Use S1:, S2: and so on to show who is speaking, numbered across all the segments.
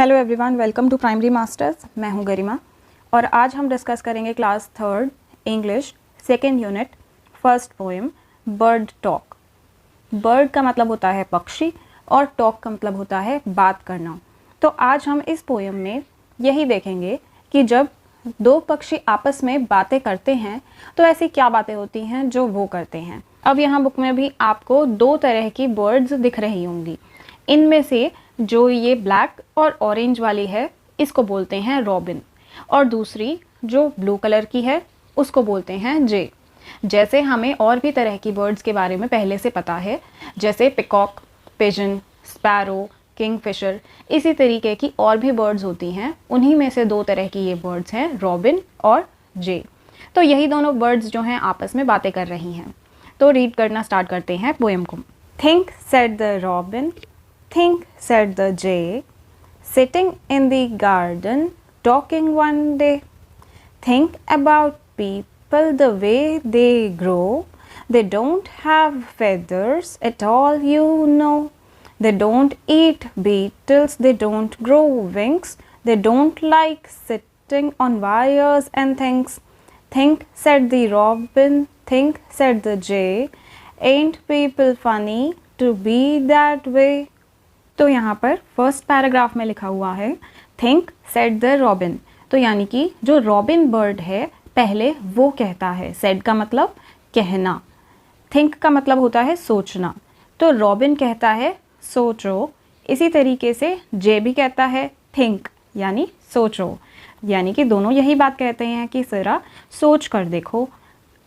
S1: Hello everyone, welcome to primary masters. मैं हूं गरिमा और आज हम डिस्कस करेंगे class third English second unit first poem bird talk. Bird का मतलब होता है पक्षी और टॉक का मतलब होता है बात करना। तो आज हम इस पोएम में यही देखेंगे कि जब दो पक्षी आपस में बातें करते हैं तो ऐसी क्या बातें होती हैं जो वो करते हैं। अब यहाँ बुक में भी आपको दो तरह की बर्ड्स दिख रही होंगी। इनमें से जो ये ब्लैक और ऑरेंज वाली है इसको बोलते हैं रॉबिन, और दूसरी जो ब्लू कलर की है उसको बोलते हैं जे। जैसे हमें और भी तरह की बर्ड्स के बारे में पहले से पता है, जैसे पिकॉक, पिजन, स्पैरो, किंगफिशर, इसी तरीके की और भी बर्ड्स होती हैं। उन्हीं में से दो तरह की ये बर्ड्स हैं, रॉबिन और जे। तो यही दोनों बर्ड्स जो हैं आपस में बातें कर रही हैं। तो रीड करना स्टार्ट करते हैं पोएम को। Think said the robin, think, said the jay, sitting in the garden, talking one day. Think about people, the way they grow. They don't have feathers at all, you know. They don't eat beetles, they don't grow wings. They don't like sitting on wires and things. Think, said the robin, think, said the jay. Ain't people funny to be that way? तो यहाँ पर first paragraph में लिखा हुआ है think said the robin. तो यानी कि जो रॉबिन बर्ड है पहले वो कहता है, सेड का मतलब कहना, थिंक का मतलब होता है सोचना। तो रॉबिन कहता है सोचो, इसी तरीके से जे भी कहता है थिंक यानी सोचो। यानी कि दोनों यही बात कहते हैं कि ज़रा सोच कर देखो।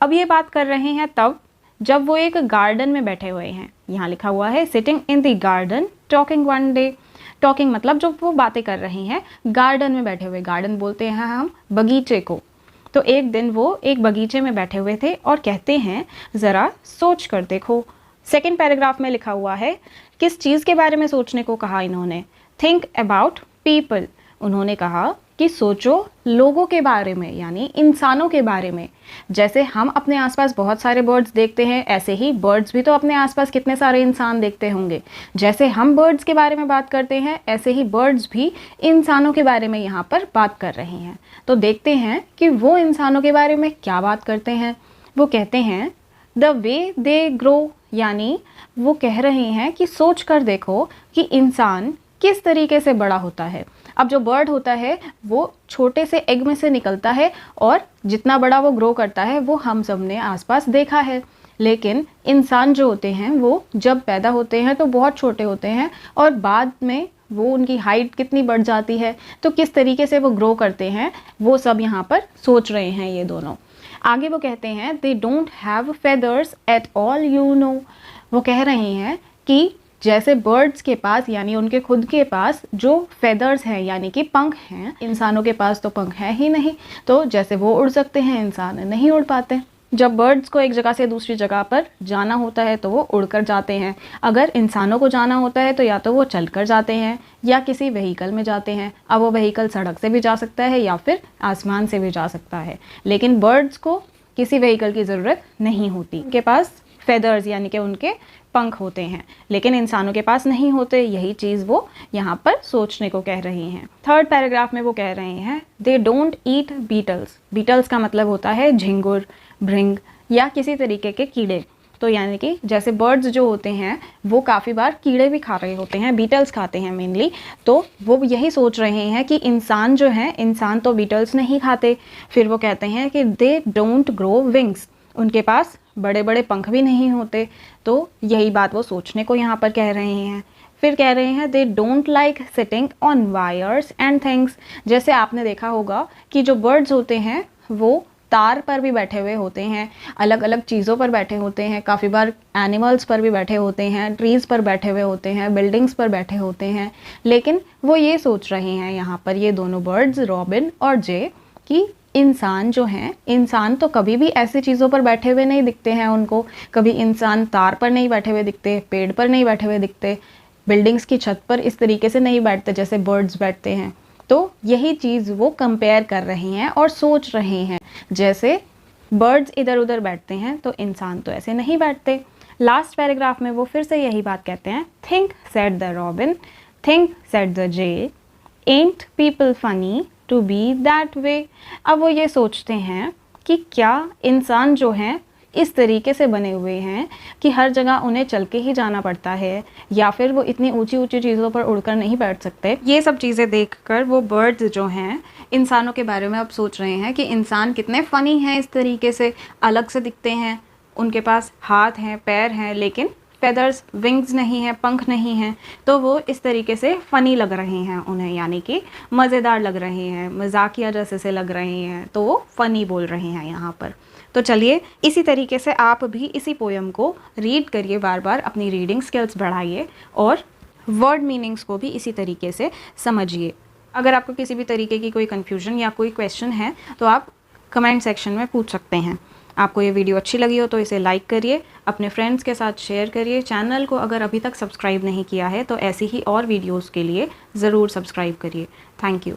S1: अब ये बात कर रहे हैं तब जब वो एक गार्डन में बैठे हुए हैं। यहाँ लिखा हुआ है sitting in the garden talking one day. Talking मतलब जो वो बातें कर रही हैं गार्डन में बैठे हुए। गार्डन बोलते हैं हम बगीचे को। तो एक दिन वो एक बगीचे में बैठे हुए थे और कहते हैं ज़रा सोच कर देखो। सेकेंड पैराग्राफ में लिखा हुआ है किस चीज़ के बारे में सोचने को कहा इन्होंने, थिंक अबाउट पीपल। उन्होंने कहा कि सोचो लोगों के बारे में, यानी इंसानों के बारे में। जैसे हम अपने आसपास बहुत सारे बर्ड्स देखते हैं, ऐसे ही बर्ड्स भी तो अपने आसपास कितने सारे इंसान देखते होंगे। जैसे हम बर्ड्स के बारे में बात करते हैं ऐसे ही बर्ड्स भी इंसानों के बारे में यहाँ पर बात कर रहे हैं। तो देखते हैं कि वो इंसानों के बारे में क्या बात करते हैं। वो कहते हैं द वे दे ग्रो, यानी वो कह रहे हैं कि सोच कर देखो कि इंसान किस तरीके से बड़ा होता है। अब जो बर्ड होता है वो छोटे से एग में से निकलता है और जितना बड़ा वो ग्रो करता है वो हम सब ने आसपास देखा है। लेकिन इंसान जो होते हैं वो जब पैदा होते हैं तो बहुत छोटे होते हैं और बाद में वो उनकी हाइट कितनी बढ़ जाती है, तो किस तरीके से वो ग्रो करते हैं वो सब यहाँ पर सोच रहे हैं ये दोनों। आगे वो कहते हैं they don't have feathers at all, you know. वो कह रहे हैं कि जैसे बर्ड्स के पास यानी उनके खुद के पास जो फेदर्स हैं यानी कि पंख हैं, इंसानों के पास तो पंख है ही नहीं। तो जैसे वो उड़ सकते हैं इंसान नहीं उड़ पाते। जब बर्ड्स को एक जगह से दूसरी जगह पर जाना होता है तो वो उड़कर जाते हैं। अगर इंसानों को जाना होता है तो या तो वो चलकर जाते हैं या किसी व्हीकल में जाते हैं। अब वो व्हीकल सड़क से भी जा सकता है या फिर आसमान से भी जा सकता है, लेकिन बर्ड्स को किसी व्हीकल की ज़रूरत नहीं होती। उनके पास फेदर्स यानी कि उनके पंख होते हैं, लेकिन इंसानों के पास नहीं होते। यही चीज़ वो यहाँ पर सोचने को कह रही हैं। थर्ड पैराग्राफ में वो कह रहे हैं they don't eat beetles. Beetles का मतलब होता है झिंगुर, भृंग या किसी तरीके के कीड़े। तो यानी कि जैसे बर्ड्स जो होते हैं वो काफ़ी बार कीड़े भी खा रहे होते हैं, बीटल्स खाते हैं मेनली। तो वो यही सोच रहे हैं कि इंसान जो है, इंसान तो बीटल्स नहीं खाते। फिर वो कहते हैं कि दे डोंट ग्रो विंग्स, उनके पास बड़े बड़े पंख भी नहीं होते। तो यही बात वो सोचने को यहाँ पर कह रहे हैं। फिर कह रहे हैं they don't like sitting on wires and things. जैसे आपने देखा होगा कि जो बर्ड्स होते हैं वो तार पर भी बैठे हुए होते हैं, अलग अलग चीज़ों पर बैठे होते हैं, काफ़ी बार एनिमल्स पर भी बैठे होते हैं, ट्रीज़ पर बैठे हुए होते हैं, बिल्डिंग्स पर बैठे होते हैं। लेकिन वो ये सोच रहे हैं यहाँ पर ये दोनों बर्ड्स रॉबिन और जे कि इंसान जो हैं, इंसान तो कभी भी ऐसी चीज़ों पर बैठे हुए नहीं दिखते हैं उनको। कभी इंसान तार पर नहीं बैठे हुए दिखते, पेड़ पर नहीं बैठे हुए दिखते, बिल्डिंग्स की छत पर इस तरीके से नहीं बैठते जैसे बर्ड्स बैठते हैं। तो यही चीज़ वो कंपेयर कर रहे हैं और सोच रहे हैं। जैसे बर्ड्स इधर उधर बैठते हैं तो इंसान तो ऐसे नहीं बैठते। लास्ट पैराग्राफ में वो फिर से यही बात कहते हैं think said the robin, think said the jay, ain't people funny to be that way. अब वो ये सोचते हैं कि क्या इंसान जो हैं इस तरीके से बने हुए हैं कि हर जगह उन्हें चल के ही जाना पड़ता है, या फिर वो इतनी ऊंची ऊंची चीज़ों पर उड़कर नहीं बैठ सकते। ये सब चीज़ें देखकर वो बर्ड्स जो हैं इंसानों के बारे में अब सोच रहे हैं कि इंसान कितने फ़नी हैं, इस तरीके से अलग से दिखते हैं, उनके पास हाथ हैं, पैर हैं, लेकिन फेदर्स, विंग्स नहीं हैं, पंख नहीं हैं, तो वो इस तरीके से फ़नी लग रहे हैं उन्हें, यानी कि मज़ेदार लग रहे हैं, मजाकिया जैसे से लग रहे हैं, तो वो फ़नी बोल रहे हैं यहाँ पर। तो चलिए इसी तरीके से आप भी इसी पोएम को रीड करिए, बार बार अपनी रीडिंग स्किल्स बढ़ाइए और वर्ड मीनिंग्स को भी इसी तरीके से समझिए। अगर आपको किसी भी तरीके की कोई कन्फ्यूजन या कोई क्वेश्चन है तो आप कमेंट सेक्शन में पूछ सकते हैं। आपको ये वीडियो अच्छी लगी हो तो इसे लाइक करिए, अपने फ्रेंड्स के साथ शेयर करिए। चैनल को अगर अभी तक सब्सक्राइब नहीं किया है तो ऐसी ही और वीडियोज़ के लिए ज़रूर सब्सक्राइब करिए। Thank you.